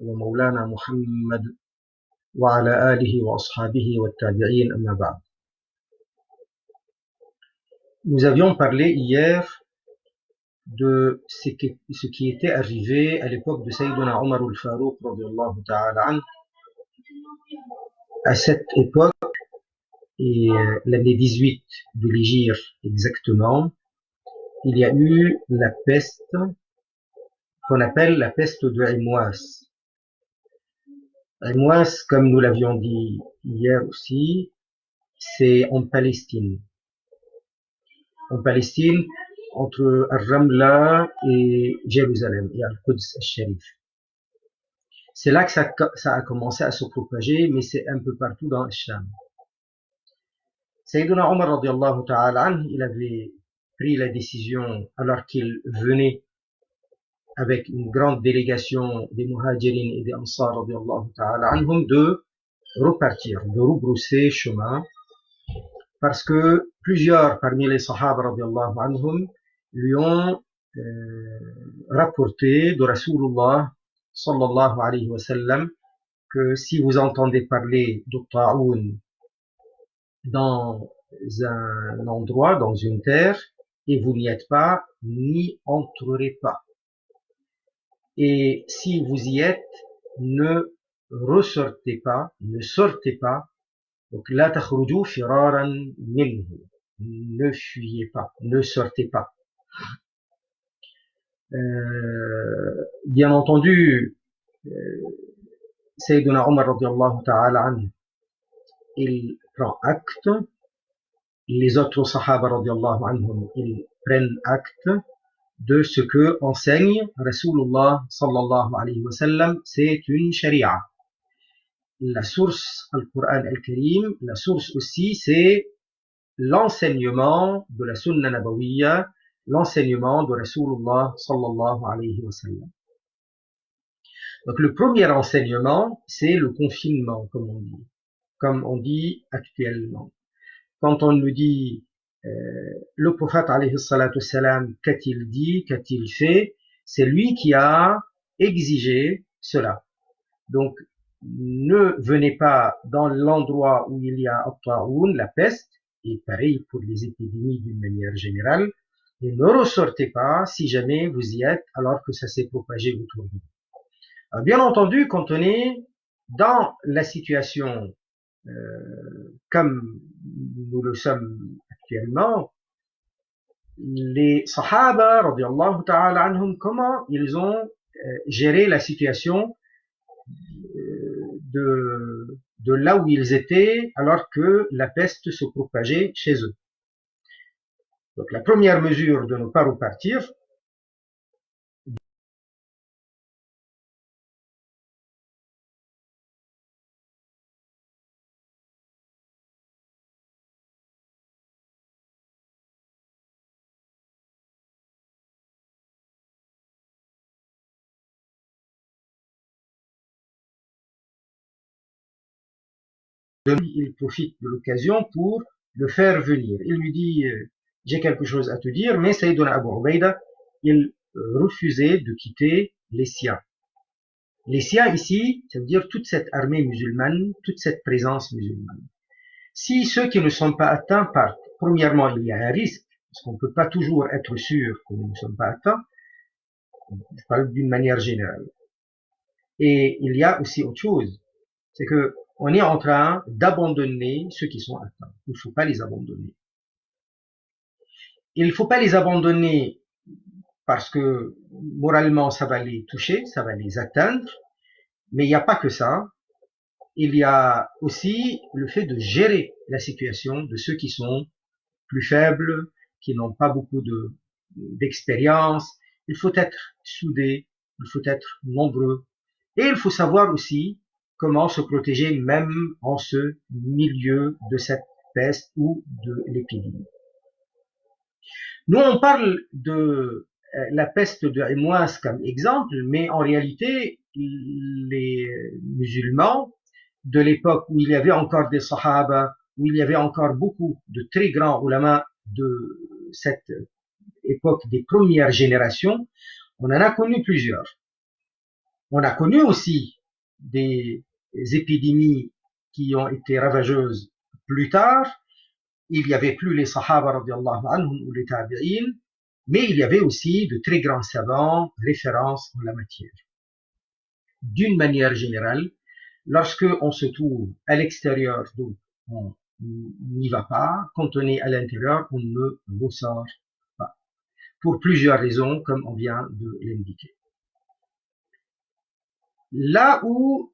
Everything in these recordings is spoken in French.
ومولانا محمد وعلى آله وأصحابه والتابعين أما بعد. Nous avions parlé hier de ce qui était arrivé à l'époque de Sayyiduna Omar al-Farouq radiyallahu ta'ala anhu. À cette époque, et l'année 18 de l'Hégire exactement, il y a eu la peste qu'on appelle la peste de Imwas. Imwas, comme nous l'avions dit hier aussi, c'est en Palestine. En Palestine, entre Al-Ramla et Jérusalem, et Al-Quds al-Sharif. C'est là que ça a commencé à se propager, mais c'est un peu partout dans Al-Sham. Sayyiduna Omar radiyallahu ta'ala anhu, il avait pris la décision, alors qu'il venait avec une grande délégation des Muhajirin et des Ansar radiyallahu ta'ala anhum, de repartir, de rebrousser chemin, parce que plusieurs parmi les Sahaba radiyallahu anhum lui ont rapporté de Rasulullah sallallahu alayhi wa sallam que si vous entendez parler de Ta'oun dans un endroit, dans une terre, et vous n'y êtes pas, n'y entrerez pas. Et si vous y êtes, ne ressortez pas, ne sortez pas. Donc, la takhruju firaran minhu. Ne fuyez pas, ne sortez pas. Bien entendu, Sayyiduna Omar radiyallahu ta'ala anhu, il prend acte. Les autres Sahaba radiyallahu anhum, ils prennent acte de ce que enseigne Rasulullah sallallahu alayhi wa sallam. C'est une sharia. La source, Al-Qur'an Al-Karim, la source aussi, c'est l'enseignement de la Sunna Nabawiyya, l'enseignement de Rasulullah sallallahu alayhi wa sallam. Donc le premier enseignement, c'est le confinement, comme on dit actuellement. Quand on nous dit le prophète alayhi salatu salam, qu'a-t-il dit, qu'a-t-il fait, c'est lui qui a exigé cela. Donc ne venez pas dans l'endroit où il y a at-ta'oun, la peste, et pareil pour les épidémies d'une manière générale, et ne ressortez pas si jamais vous y êtes alors que ça s'est propagé autour de vous. Alors, bien entendu, quand on est dans la situation comme nous le sommes actuellement, les Sahaba radiyallahu ta'ala anhum, comment ils ont géré la situation de là où ils étaient alors que la peste se propageait chez eux. Donc la première mesure de ne pas repartir, il profite de l'occasion pour le faire venir. Il lui dit j'ai quelque chose à te dire, mais Sayyiduna Abu Ubaida, il refusait de quitter les siens. Les siens ici, ça veut dire toute cette armée musulmane, toute cette présence musulmane. Si ceux qui ne sont pas atteints partent, premièrement, il y a un risque, parce qu'on ne peut pas toujours être sûr que nous ne sommes pas atteints, je parle d'une manière générale. Et il y a aussi autre chose, c'est que on est en train d'abandonner ceux qui sont atteints. Il ne faut pas les abandonner. Il ne faut pas les abandonner parce que moralement ça va les toucher, ça va les atteindre, mais il n'y a pas que ça. Il y a aussi le fait de gérer la situation de ceux qui sont plus faibles, qui n'ont pas beaucoup d'expérience. Il faut être soudé, il faut être nombreux. Et il faut savoir aussi comment se protéger même en ce milieu de cette peste ou de l'épidémie. Nous, on parle de la peste de Imwas comme exemple, mais en réalité, les musulmans de l'époque où il y avait encore des sahaba, où il y avait encore beaucoup de très grands ulama de cette époque des premières générations, on en a connu plusieurs. On a connu aussi des épidémies qui ont été ravageuses plus tard. Il n'y avait plus les Sahaba radiallahu anhum ou les Tabi'in, mais il y avait aussi de très grands savants, références en la matière. D'une manière générale, lorsque on se trouve à l'extérieur, donc on n'y va pas, quand on est à l'intérieur, on ne ressort pas. Pour plusieurs raisons, comme on vient de l'indiquer. Là où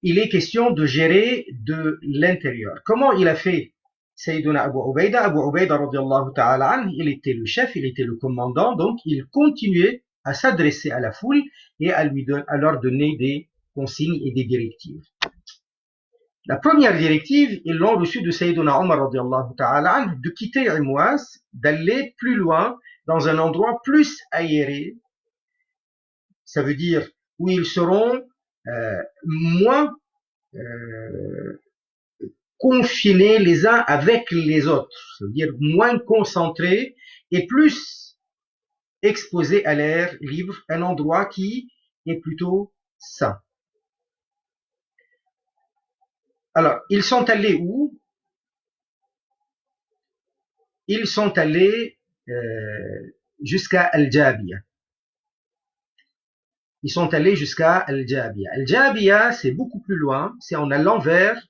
il est question de gérer de l'intérieur. Comment il a fait Sayyiduna Abu Ubaida? Abu Ubaida radiallahu ta'ala anhu, il était le chef, il était le commandant, donc il continuait à s'adresser à la foule et à leur donner des consignes et des directives. La première directive, ils l'ont reçue de Sayyiduna Omar radiallahu ta'ala anhu, de quitter Imwas, d'aller plus loin, dans un endroit plus aéré. Ça veut dire où ils seront moins confinés les uns avec les autres, c'est-à-dire moins concentrés et plus exposés à l'air libre, un endroit qui est plutôt sain. Alors, ils sont allés où? Ils sont allés jusqu'à Al-Jabiya. Ils sont allés jusqu'à Al-Jabiya. Al-Jabiya, c'est beaucoup plus loin, c'est en allant vers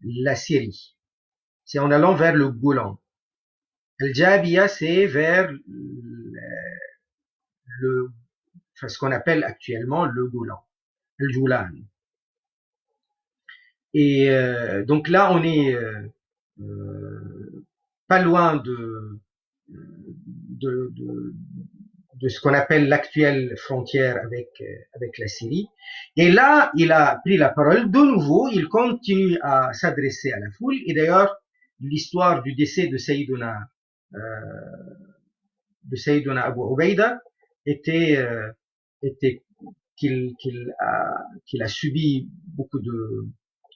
la Syrie. C'est en allant vers le Golan. Al-Jabiya, c'est vers ce qu'on appelle actuellement le Golan, le Joulan. Et donc là, on est pas loin de ce qu'on appelle l'actuelle frontière avec la Syrie. Et là, il a pris la parole. De nouveau, il continue à s'adresser à la foule. Et d'ailleurs, l'histoire du décès de Sayyiduna Abu Ubaida était qu'il a subi beaucoup de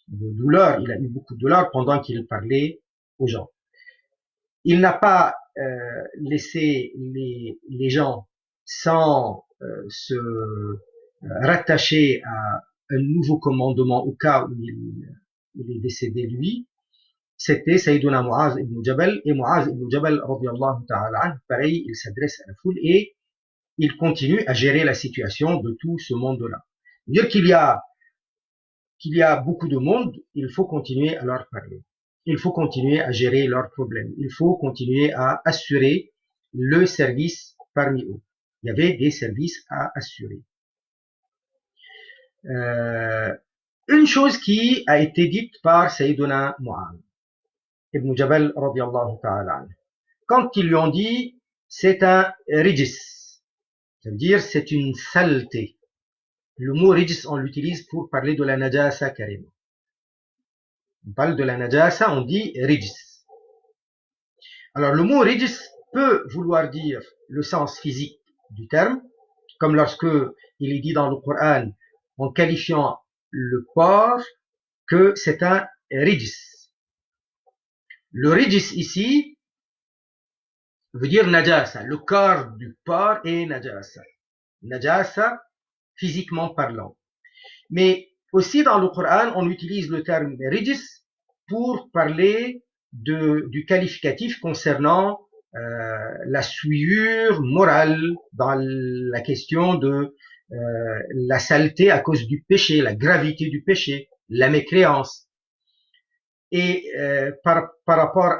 douleur. Il a eu beaucoup de douleur pendant qu'il parlait aux gens. Il n'a pas laissé les gens sans se rattacher à un nouveau commandement au cas où il est décédé lui. C'était Sayyiduna Mu'az ibn Jabal, et Mu'az ibn Jabal radiyallahu ta'ala anhu, pareil, il s'adresse à la foule et il continue à gérer la situation de tout ce monde-là. Dire qu'il y a beaucoup de monde, il faut continuer à leur parler. Il faut continuer à gérer leurs problèmes. Il faut continuer à assurer le service parmi eux. Il y avait des services à assurer. Une chose qui a été dite par Sayyiduna Mu'az ibn Jabal radiyallahu ta'ala anhu. Quand ils lui ont dit, c'est un rijis, ça veut dire c'est une saleté. Le mot rijis, on l'utilise pour parler de la najasa carrément. On parle de la najasa, on dit rijis. Alors le mot rijis peut vouloir dire le sens physique du terme, comme lorsque il est dit dans le Coran, en qualifiant le porc, que c'est un rijis. Le rijis ici veut dire najasa. Le corps du porc est najasa. Najasa, physiquement parlant. Mais aussi dans le Coran, on utilise le terme rijis pour parler du qualificatif concernant la souillure morale dans la question de la saleté à cause du péché, la gravité du péché, la mécréance. Et par rapport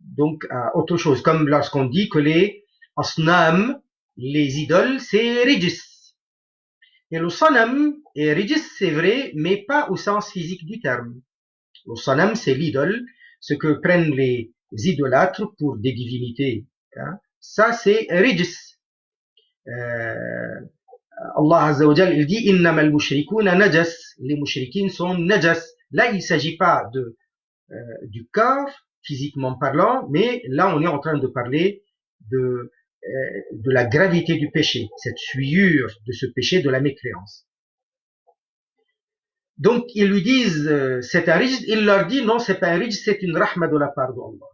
donc à autre chose, comme lorsqu'on dit que les asnam, les idoles, c'est rijis. Et le sanam et rijis, c'est vrai, mais pas au sens physique du terme. Le sanam, c'est l'idole, ce que prennent les idolâtres pour des divinités. Hein. Ça, c'est rijis. Allah Azza wa Jal, il dit innama al-mushrikuna najas. Les mushrikines sont najas. Là, il ne s'agit pas du corps, physiquement parlant, mais là, on est en train de parler de la gravité du péché, cette souillure de ce péché, de la mécréance. Donc, ils lui disent, c'est un rijs, il leur dit, non, c'est pas un rijs, c'est une rahma de la part d'Allah.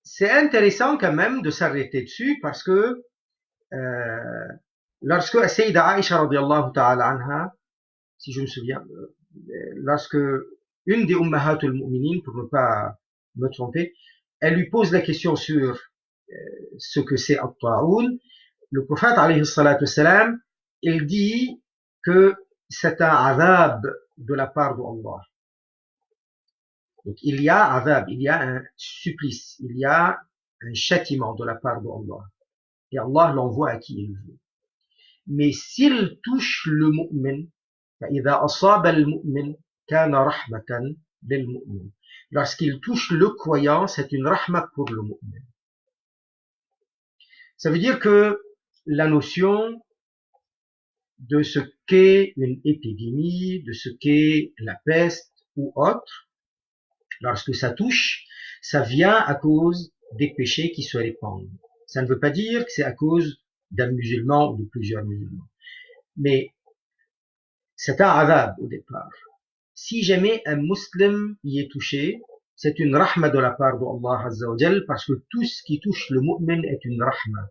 c'est intéressant quand même de s'arrêter dessus parce que lorsque Sayyida Aisha radiallahu ta'ala anha, si je me souviens, lorsque une des Ummahatul Mu'minin, pour ne pas me tromper, elle lui pose la question sur ce que c'est At-Ta'oun, le prophète alayhi salatu wassalam, il dit que c'est un azab de la part d'Allah. Donc il y a azab, il y a un supplice, il y a un châtiment de la part d'Allah. Et Allah l'envoie à qui il veut. Mais s'il touche le mu'min, فإذا أصاب المؤمن كان رحمة للمؤمن. Lorsqu'il touche le croyant, c'est une rahma pour le mu'min. Ça veut dire que la notion de ce qu'est une épidémie, de ce qu'est la peste ou autre, lorsque ça touche, ça vient à cause des péchés qui se répandent. Ça ne veut pas dire que c'est à cause d'un musulman ou de plusieurs musulmans. Mais c'est un azab au départ. Si jamais un musulman y est touché, c'est une rahma de la part d'Allah Azza wa Jal, parce que tout ce qui touche le mu'min est une rahma.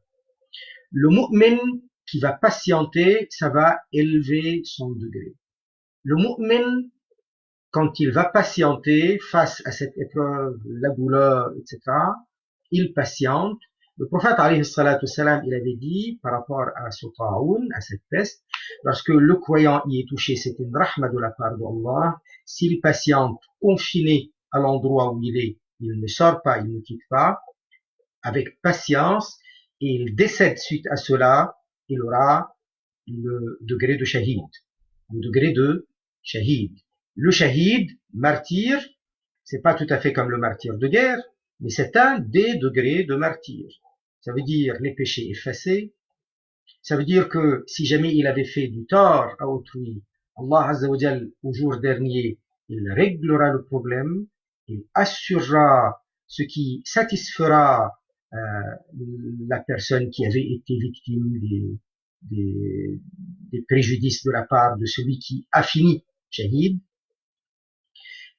Le mu'min qui va patienter, ça va élever son degré. Le mu'min, quand il va patienter face à cette épreuve, la douleur, etc., il patiente. Le prophète, alayhi salatu salam, il avait dit, par rapport à ce ta'oun, à cette peste, lorsque le croyant y est touché, c'est une rahma de la part d'Allah. S'il patiente, confiné à l'endroit où il ne sort pas, il ne quitte pas, avec patience, et il décède suite à cela, il aura le degré de shahid. Le degré de shahid. Le shahid, martyr, c'est pas tout à fait comme le martyr de guerre, mais c'est un des degrés de martyr. Ça veut dire les péchés effacés. Ça veut dire que si jamais il avait fait du tort à autrui, Allah Azza wa Jal, au jour dernier, il réglera le problème, il assurera ce qui satisfera la personne qui avait été victime des préjudices de la part de celui qui a fini shahid,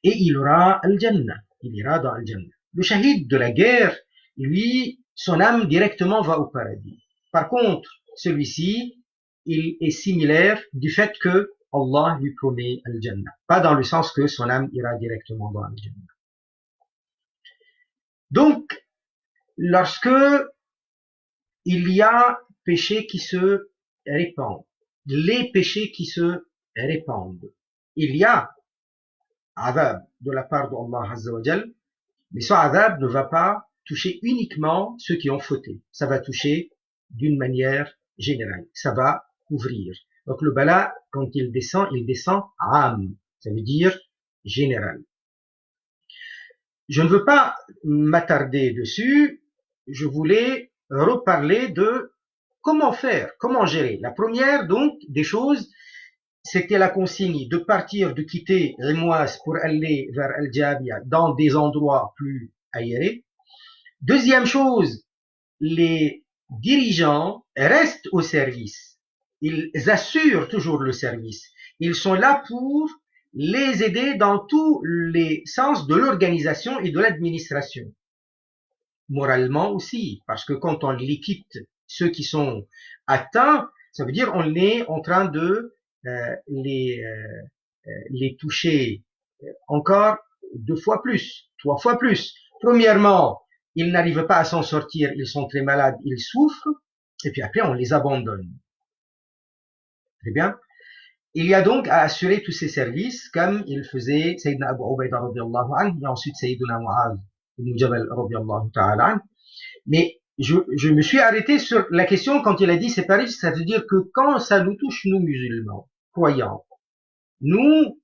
et il aura al-Jannah, il ira dans al-Jannah. Le shahid de la guerre, lui, son âme directement va au paradis. Par contre, celui-ci, il est similaire du fait que Allah lui promet al-Jannah. Pas dans le sens que son âme ira directement dans al-Jannah. Donc, lorsque il y a péchés qui se répandent, les péchés qui se répandent, il y a azab de la part d'Allah Azza wa Jal, mais ce azab ne va pas toucher uniquement ceux qui ont fauté. Ça va toucher d'une manière générale. Ça va couvrir. Donc le bala, quand il descend am. Ça veut dire général. Je ne veux pas m'attarder dessus. Je voulais reparler de comment faire, comment gérer. La première, donc, des choses, c'était la consigne de partir, de quitter Rimouas pour aller vers Al-Jabia dans des endroits plus aérés. Deuxième chose, les dirigeants restent au service. Ils assurent toujours le service. Ils sont là pour les aider dans tous les sens de l'organisation et de l'administration. Moralement aussi, parce que quand on les quitte, ceux qui sont atteints, ça veut dire on est en train de les toucher encore 2 fois plus, 3 fois plus. Premièrement, ils n'arrivent pas à s'en sortir, ils sont très malades, ils souffrent, et puis après on les abandonne. Très bien. Il y a donc à assurer tous ces services, comme il faisait Sayyidina Abu Ubaida radiallahu anhu, et ensuite Sayyidina Mu'adh ibn Jabal radiallahu ta'ala anhu. Mais je me suis arrêté sur la question quand il a dit c'est pareil, ça veut dire que quand ça nous touche, nous musulmans, croyants, nous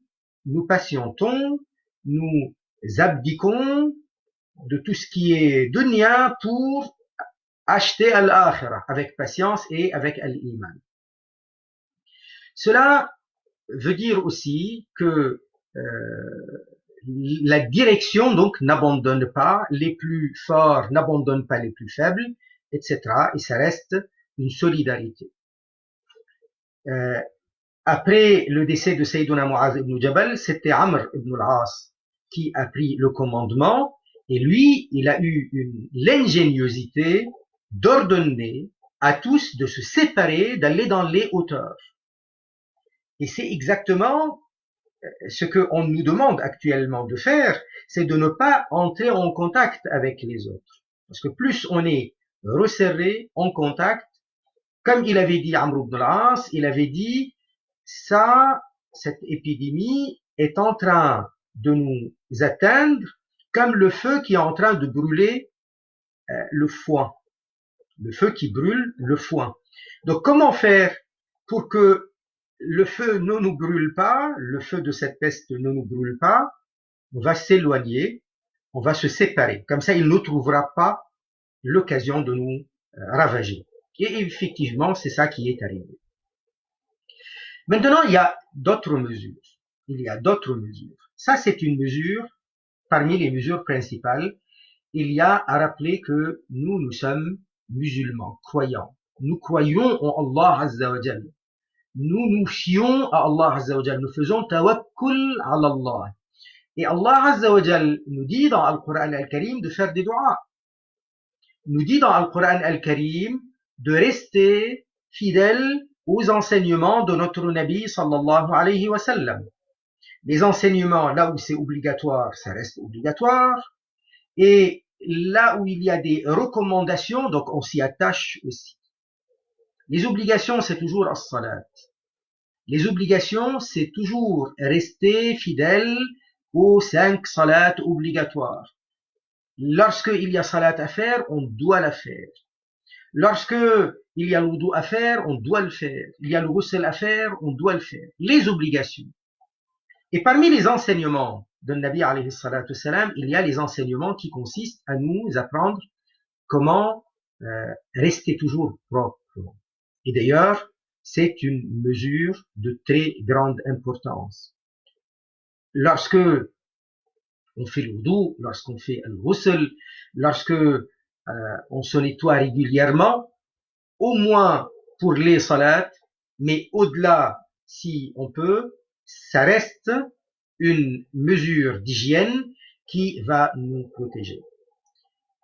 patientons, nous abdiquons de tout ce qui est dunya pour acheter al-akhirah avec patience et avec al-iman. Cela veut dire aussi que la direction donc n'abandonne pas, les plus forts n'abandonnent pas les plus faibles, etc. Et ça reste une solidarité. Après le décès de Sayyiduna Mu'adh ibn Jabal, c'était Amr ibn al-As qui a pris le commandement, Et lui, il a eu l'ingéniosité d'ordonner à tous de se séparer, d'aller dans les hauteurs. Et c'est exactement ce qu'on nous demande actuellement de faire, c'est de ne pas entrer en contact avec les autres. Parce que plus on est resserré, en contact, comme il avait dit Amr ibn al-As, il avait dit, cette épidémie est en train de nous atteindre comme le feu qui est en train de brûler le foin. Le feu qui brûle le foin. Donc comment faire pour que le feu ne nous brûle pas, le feu de cette peste ne nous brûle pas? On va s'éloigner, on va se séparer. Comme ça, il ne trouvera pas l'occasion de nous ravager. Et effectivement, c'est ça qui est arrivé. Maintenant, il y a d'autres mesures. Il y a d'autres mesures. Ça, c'est une mesure parmi les mesures principales. Il y a à rappeler que nous sommes musulmans, croyants. Nous croyons en Allah Azza wa Jal. Nous fions à Allah Azza wa Jal. Nous faisons tawakkul ala Allah. Et Allah Azza wa Jal nous dit dans le Coran al-Karim de faire des du'as. Nous dit dans le Coran al-Karim de rester fidèle aux enseignements de notre Nabi sallallahu alayhi wa sallam. Les enseignements, là où c'est obligatoire, ça reste obligatoire. Et là où il y a des recommandations, donc on s'y attache aussi. Les obligations, c'est toujours as-salat. Les obligations, c'est toujours rester fidèle aux 5 salats obligatoires. Lorsqu'il y a salat à faire, on doit la faire. Lorsque il y a l'wudu à faire, on doit le faire. Il y a le ghusl à faire, on doit le faire. Les obligations. Et parmi les enseignements de Nabi alayhi salatu salam, il y a les enseignements qui consistent à nous apprendre comment rester toujours propre. Et d'ailleurs, c'est une mesure de très grande importance. Lorsque on fait le wudu, lorsqu'on fait le ghusl, lorsque on se nettoie régulièrement, au moins pour les salats, mais au-delà, si on peut, ça reste une mesure d'hygiène qui va nous protéger.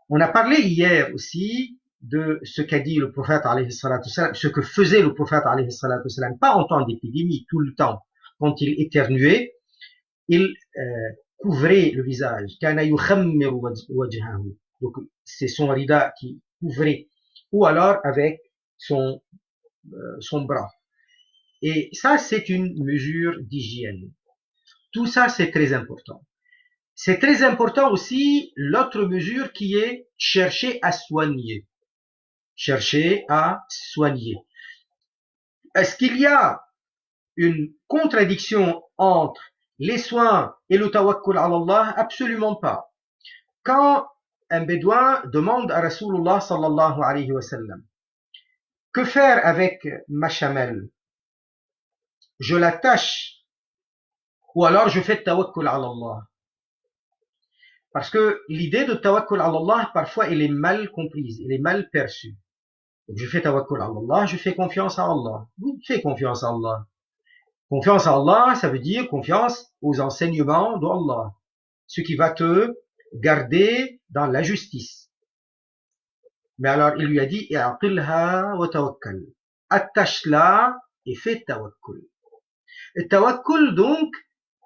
On a parlé hier aussi de ce qu'a dit le prophète alayhi salatu salam, ce que faisait le prophète alayhi salatu salam, pas en temps d'épidémie, tout le temps, quand il éternuait, il couvrait le visage. Kana yukhammiru wajhahu. Donc c'est son rida qui couvrait, ou alors avec son bras. Et ça, c'est une mesure d'hygiène. Tout ça, c'est très important. C'est très important aussi l'autre mesure qui est chercher à soigner. Chercher à soigner. Est-ce qu'il y a une contradiction entre les soins et le tawakkul ala Allah? Absolument pas. Quand un bédouin demande à Rasulullah sallallahu alayhi wa sallam, que faire avec ma chamelle? Je l'attache ou alors je fais tawakkul ala Allah. Parce que l'idée de tawakkul ala Allah, parfois, elle est mal comprise, elle est mal perçue. Donc, je fais tawakkul ala Allah, je fais confiance à Allah. Oui, fais confiance à Allah. Confiance à Allah, ça veut dire confiance aux enseignements d'Allah. Ce qui va te garder dans la justice. Mais alors, il lui a dit, i'aqilha wa tawakkal. Attache-la et fais tawakkul. Le tawakkul, donc,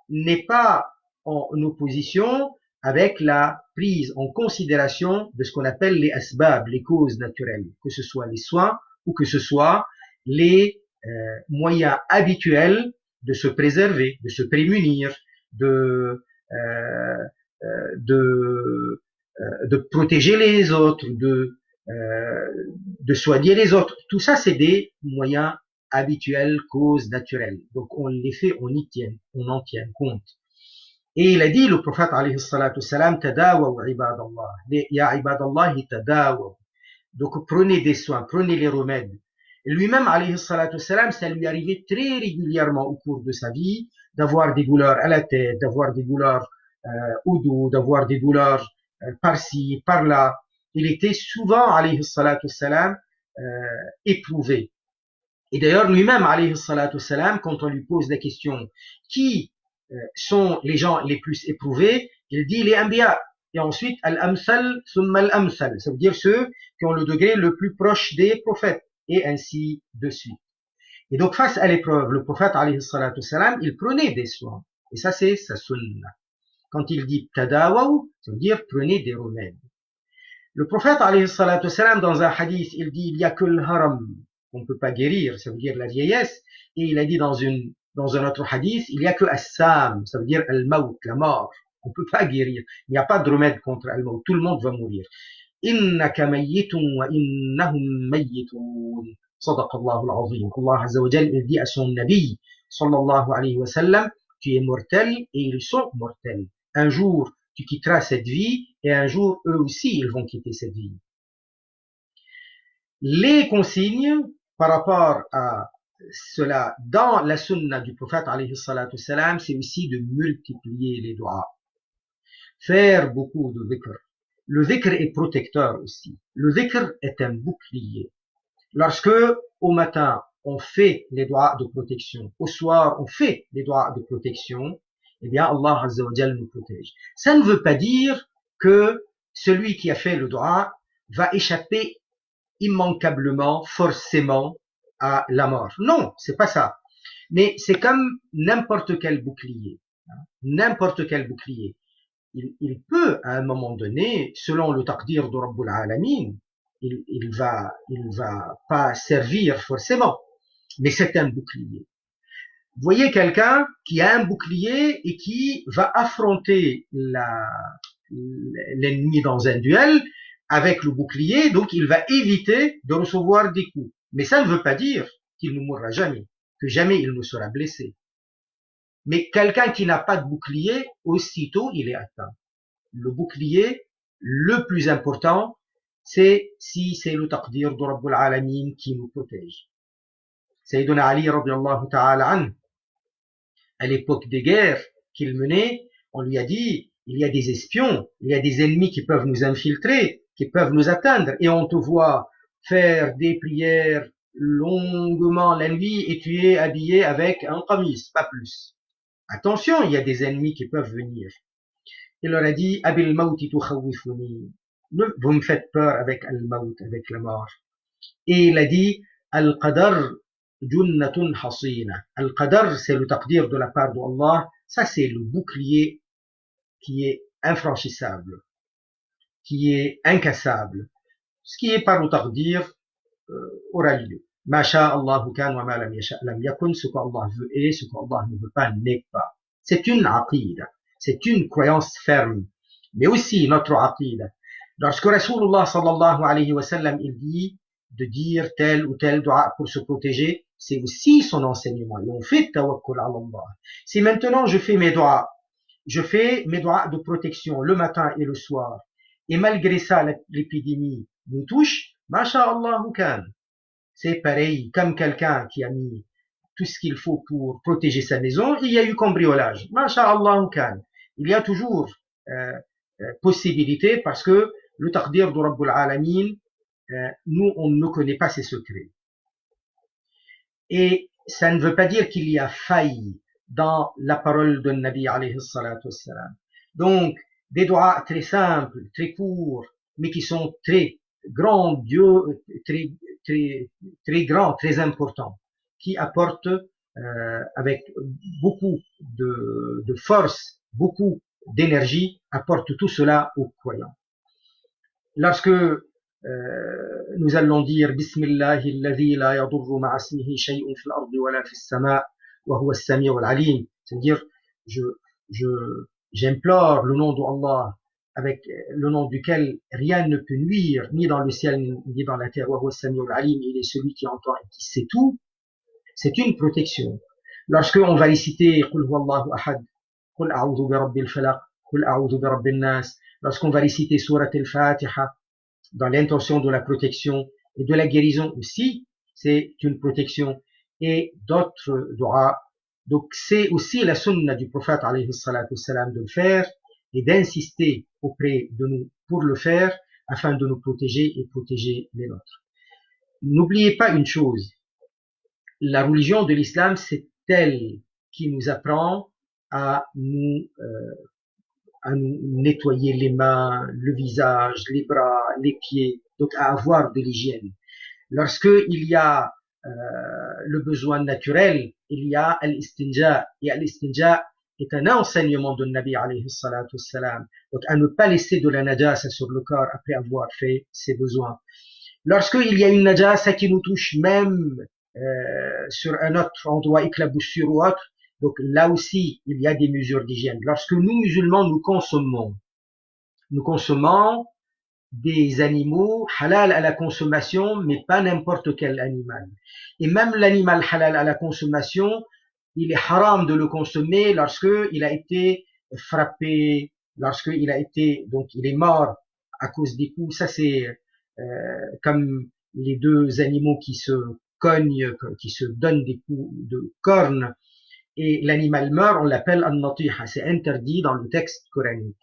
n'est pas en opposition avec la prise en considération de ce qu'on appelle les asbab, les causes naturelles, que ce soit les soins ou que ce soit les moyens habituels de se préserver, de se prémunir, de protéger les autres, de soigner les autres. Tout ça, c'est des moyens habituels, causes naturelles. Donc on les fait, on en tient compte. Et il a dit, le prophète alayhi salatu salam, tadawaw ibadallah, ya ibadallah tadawaw. Donc prenez des soins, prenez les remèdes. Et lui-même alayhi salatu salam, ça lui arrivait très régulièrement au cours de sa vie d'avoir des douleurs à la tête, d'avoir des douleurs au dos, d'avoir des douleurs par-ci, par-là. Il était souvent alayhi salatu salam éprouvé. Et d'ailleurs, lui-même, alayhi salatu salam, quand on lui pose la question, qui sont les gens les plus éprouvés, il dit les anbiya. et ensuite al-amsal thumma al-amsal, ça veut dire ceux qui ont le degré le plus proche des prophètes, et ainsi de suite. Et donc face à l'épreuve, le prophète alayhi salatu wassalam, il prenait des soins, et ça c'est sa sunna. Quand il dit tadawaw, ça veut dire prenez des remèdes. Le prophète alayhi salatu wassalam, dans un hadith, il dit il y a que le haram qu'on ne peut pas guérir, ça veut dire la vieillesse, et il a dit dans un autre hadith, il y a que as-sam, ça veut dire al-maut, la mort, on ne peut pas guérir, il n'y a pas de remède contre al-maut, tout le monde va mourir. Innaka mayyitun wa innahum mayyitun. صدق الله العظيم. Allah Azza wa Jal, il dit à son Nabi, sallallahu alayhi wa sallam, tu es mortel et ils sont mortels. Un jour, tu quitteras cette vie et un jour, eux aussi, ils vont quitter cette vie. Les consignes par rapport à cela dans la sunna du prophète alayhi salatu salam, c'est aussi de multiplier les doigts. Faire beaucoup de dhikr. Le dhikr est protecteur aussi. Le dhikr est un bouclier. Lorsque, au matin, on fait les doigts de protection, au soir, on fait les doigts de protection, eh bien, Allah Azza wa Jal nous protège. Ça ne veut pas dire que celui qui a fait le doigt va échapper immanquablement, forcément, à la mort. Non, c'est pas ça. Mais c'est comme n'importe quel bouclier. N'importe quel bouclier. Il peut, à un moment donné, selon le taqdir de Rabbul Alamin, il va pas servir forcément, mais c'est un bouclier. Vous voyez quelqu'un qui a un bouclier et qui va affronter l'ennemi dans un duel avec le bouclier, donc il va éviter de recevoir des coups. Mais ça ne veut pas dire qu'il ne mourra jamais, que jamais il ne sera blessé. Mais quelqu'un qui n'a pas de bouclier, aussitôt il est atteint. Le bouclier, le plus important, c'est si c'est le taqdir de Rabbul Alamin qui nous protège. Sayyiduna Ali radiyallahu ta'ala anhu, à l'époque des guerres qu'il menait, on lui a dit, il y a des espions, il y a des ennemis qui peuvent nous infiltrer, qui peuvent nous atteindre, et on te voit faire des prières longuement la nuit et tu es habillé avec un qamis, pas plus. Attention, il y a des ennemis qui peuvent venir. Il leur a dit, Abil mawti tukhawifuni. Vous me faites peur avec al-maut, avec la mort. Et il a dit, al-qadar junnatun hasina. Al-qadar, c'est le taqdir de la part d'Allah. Ça, c'est le bouclier qui est infranchissable, qui est incassable. Ce qui est par le taqdir aura lieu. Ma sha'Allahu kan wa ma lam yasha' lam yakun. Ce qu'Allah veut et ce qu'Allah ne veut pas n'est pas. C'est une aqida. C'est une croyance ferme. Mais aussi notre aqida. Lorsque Rasulullah sallallahu alayhi wa sallam, il dit de dire tel ou tel dua pour se protéger, c'est aussi son enseignement. Et on fait tawakkul ala Allah. Si maintenant je fais mes doigts de protection le matin et le soir, et malgré ça l'épidémie nous touche, masha'Allahu kan. C'est pareil, comme quelqu'un qui a mis tout ce qu'il faut pour protéger sa maison, il y a eu cambriolage. Masha'Allahu kan. Il y a toujours possibilité parce que le taqdir de Rabbul Alamin, nous, on ne connaît pas ses secrets. Et ça ne veut pas dire qu'il y a faille dans la parole de Nabi alayhi salatu wassalam. Donc, des doigts très simples, très courts, mais qui sont très grandios, très grands, très importants, qui apportent avec beaucoup de force, beaucoup d'énergie, apportent tout cela aux croyants. Lorsque nous allons dire Bismillahi alladhi la yadurru ma'a ismihi shay'un fil ardi wa la fis sama' wa huwa as-sami'ul 'alim, c'est-à-dire j'implore le nom d'Allah avec le nom duquel rien ne peut nuire ni dans le ciel ni dans la terre, wa huwa as-sami'ul 'alim, il est celui qui entend et qui sait tout. C'est une protection. Lorsque on va réciter Qul huwallahu ahad, Qul a'udhu bi rabbil falaq, Qul a'udhu bi rabbin nas, lorsqu'on va réciter Surat al-Fatiha dans l'intention de la protection et de la guérison aussi, c'est une protection, et d'autres doigts. Donc c'est aussi la sunna du prophète alayhi salatu wassalam de le faire et d'insister auprès de nous pour le faire afin de nous protéger et protéger les nôtres. N'oubliez pas une chose, la religion de l'islam, c'est elle qui nous apprend à nous à nous nettoyer les mains, le visage, les bras, les pieds, donc à avoir de l'hygiène. Lorsque il y a le besoin naturel, il y a l'istinja, et l'istinja est un enseignement de Nabi alayhi salatu wassalam, donc à ne pas laisser de la najasa sur le corps après avoir fait ses besoins. Lorsqu'il y a une najasa qui nous touche même sur un autre endroit, éclaboussure ou autre, donc là aussi, il y a des mesures d'hygiène. Lorsque nous, musulmans, nous consommons des animaux halal à la consommation, mais pas n'importe quel animal. Et même l'animal halal à la consommation, il est haram de le consommer lorsqu'il a été frappé, lorsqu'il a été, donc il est mort à cause des coups. Ça c'est comme les deux animaux qui se cognent, qui se donnent des coups de cornes, et l'animal meurt, on l'appelle an-natiha. C'est interdit dans le texte coranique.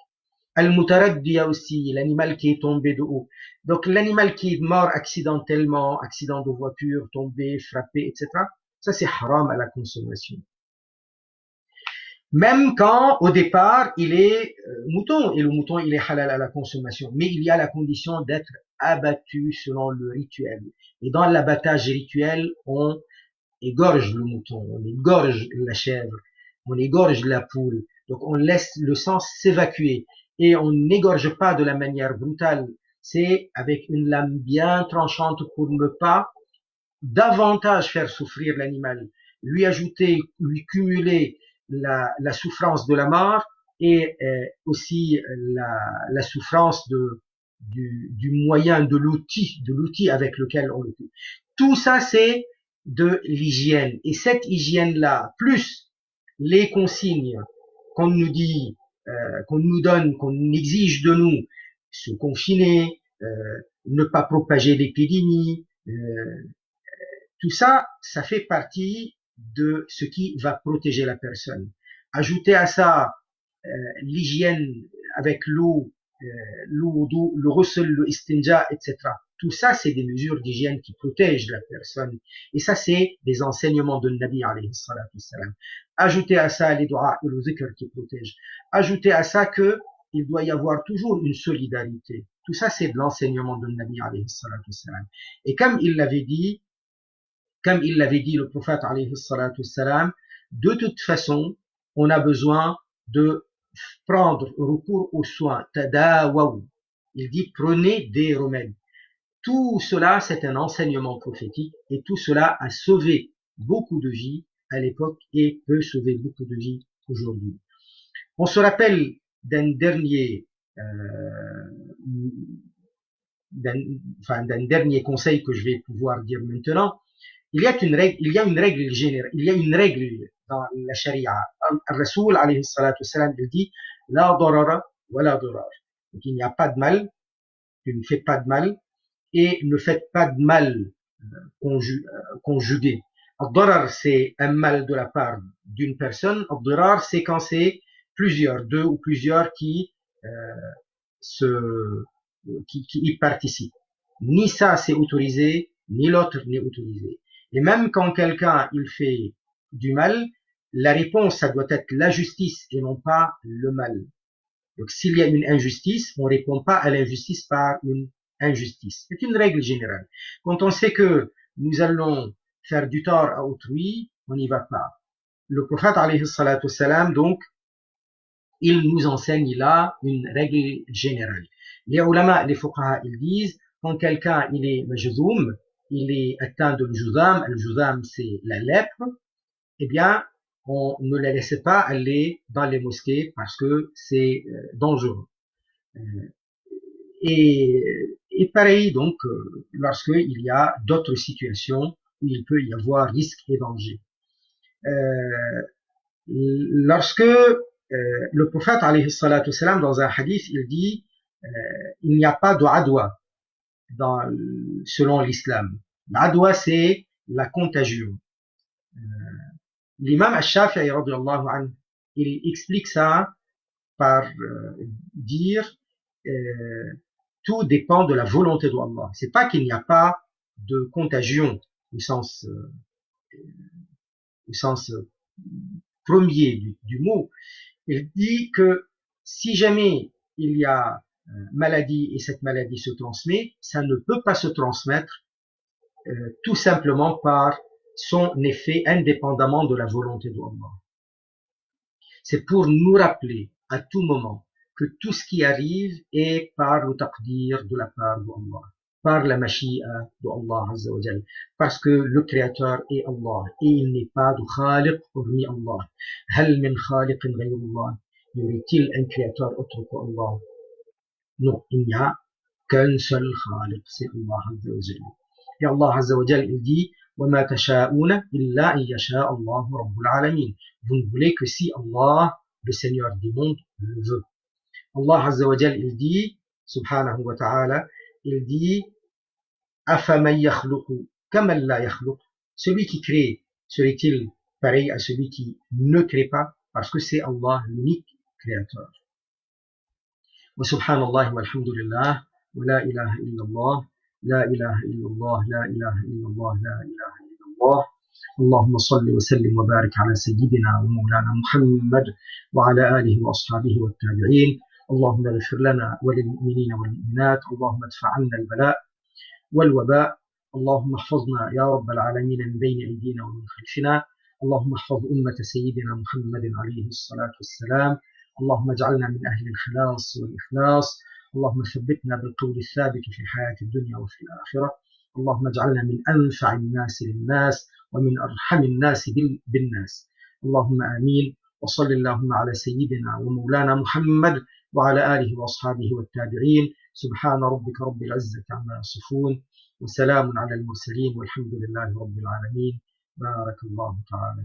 Al-Mutaraddiya aussi, l'animal qui est tombé de haut. Donc l'animal qui est mort accidentellement, accident de voiture, tombé, frappé, etc. Ça c'est haram à la consommation. Même quand au départ il est mouton, et le mouton il est halal à la consommation, mais il y a la condition d'être abattu selon le rituel. Et dans l'abattage rituel, on égorge le mouton, on égorge la chèvre, on égorge la poule. Donc on laisse le sang s'évacuer. Et on n'égorge pas de la manière brutale, c'est avec une lame bien tranchante pour ne pas davantage faire souffrir l'animal, lui ajouter, lui cumuler la souffrance de la mort et aussi la souffrance du moyen, de l'outil avec lequel on le tue. Tout ça, c'est de l'hygiène. Et cette hygiène-là, plus les consignes qu'on nous dit, qu'on nous donne, qu'on exige de nous, se confiner, ne pas propager l'épidémie, tout ça, ça fait partie de ce qui va protéger la personne. Ajouter à ça l'hygiène avec l'eau, le ghusl, le istinja, etc. Tout ça, c'est des mesures d'hygiène qui protègent la personne. Et ça, c'est des enseignements de Nabi alayhi salatu wassalam. Ajouter à ça les doigts et le zikr qui protègent. Ajouter à ça que il doit y avoir toujours une solidarité. Tout ça, c'est de l'enseignement de Nabi alayhi salatu wassalam. Et comme il l'avait dit, le prophète alayhi salatu wassalam, de toute façon, on a besoin de prendre recours aux soins. Tadawaw. Il dit prenez des remèdes. Tout cela, c'est un enseignement prophétique et tout cela a sauvé beaucoup de vies à l'époque et peut sauver beaucoup de vies aujourd'hui. On se rappelle d'un dernier conseil que je vais pouvoir dire maintenant. Il y a une règle générale, il y a une règle dans la charia. Al-Rasoul alayhi salatu wassalam, il dit la darara wa la darar. Donc il n'y a pas de mal, tu ne fais pas de mal et ne faites pas de mal conjugué. Al-darar, c'est un mal de la part d'une personne. Al-darar, c'est quand c'est plusieurs, deux ou plusieurs qui y participent. Ni ça c'est autorisé, ni l'autre n'est autorisé. Et même quand quelqu'un il fait du mal, la réponse ça doit être la justice et non pas le mal. Donc s'il y a une injustice, on ne répond pas à l'injustice par une injustice. C'est une règle générale. Quand on sait que nous allons faire du tort à autrui, on n'y va pas. Le prophète alayhi salatu wassalam, donc, il nous enseigne là une règle générale. Les ulama, les fuqaha, ils disent, quand quelqu'un il est majzoum, il est atteint de juzam, le juzam c'est la lèpre, eh bien, on ne la laisse pas aller dans les mosquées parce que c'est dangereux. Et pareil donc, lorsqu'il y a d'autres situations où il peut y avoir risque et danger. Lorsque le prophète alayhi salatu wassalam, dans un hadith, il dit il n'y a pas de adwa selon l'islam. L'adwa, c'est la contagion. L'imam al-Shafi'i radiyallahu anhu, il explique ça par dire tout dépend de la volonté d'Allah. C'est pas qu'il n'y a pas de contagion au sens premier du mot. Il dit que Si jamais il y a maladie et cette maladie se transmet, ça ne peut pas se transmettre tout simplement par son effet indépendamment de la volonté d'Allah. C'est pour nous rappeler à tout moment que tout ce qui arrive est par le taqdir de la part d'Allah, par la mashi'a d'Allah Azza wa Jal, parce que le Créateur est Allah et il n'est pas de khaliq hormis Allah. Hal min khaliqin ghayrullah, y aurait-il un Créateur autre qu'Allah? Non, il n'y a qu'un seul khaliq, c'est Allah Azza wa Jal. Et Allah Azza wa Jal, il dit وَمَا تَشَاءُونَ إِلَّا إِن يَشَاءَ اللَّهُ رَبُّ الْعَالَمِينَ. Vous ne voulez que si Allah, le Seigneur du monde, le veut. Allah Azza wa Jal, il dit, subhanahu wa ta'ala, il dit أَفَمَنْ يَخْلُقُ كَمَنْ لَا يَخْلُقُ. Celui qui crée, serait-il pareil à celui qui ne crée pas? Parce que c'est Allah, l'unique créateur. Wa subhanallah walhamdulillah, wa la ilaha illallah. لا إله إلا الله لا إله إلا الله لا إله إلا الله. اللهم صل وسلم وبارك على سيدنا ومولانا محمد وعلى آله وأصحابه والتابعين. اللهم اغفر لنا وللمؤمنين والمؤمنات. اللهم ادفع عنا البلاء والوباء. اللهم احفظنا يا رب العالمين من بين أيدينا ومن خلفنا. اللهم احفظ أمة سيدنا محمد عليه الصلاة والسلام. اللهم اجعلنا من أهل الخلاص والإخلاص. اللهم ثبتنا بالقول الثابت في الحياة الدنيا وفي الآخرة. اللهم اجعلنا من أنفع الناس للناس ومن أرحم الناس بالناس. اللهم آمين. وصل اللهم على سيدنا ومولانا محمد وعلى آله وأصحابه والتابعين. سبحان ربك رب العزة عما يصفون وسلام على المرسلين والحمد لله رب العالمين. بارك الله تعالى.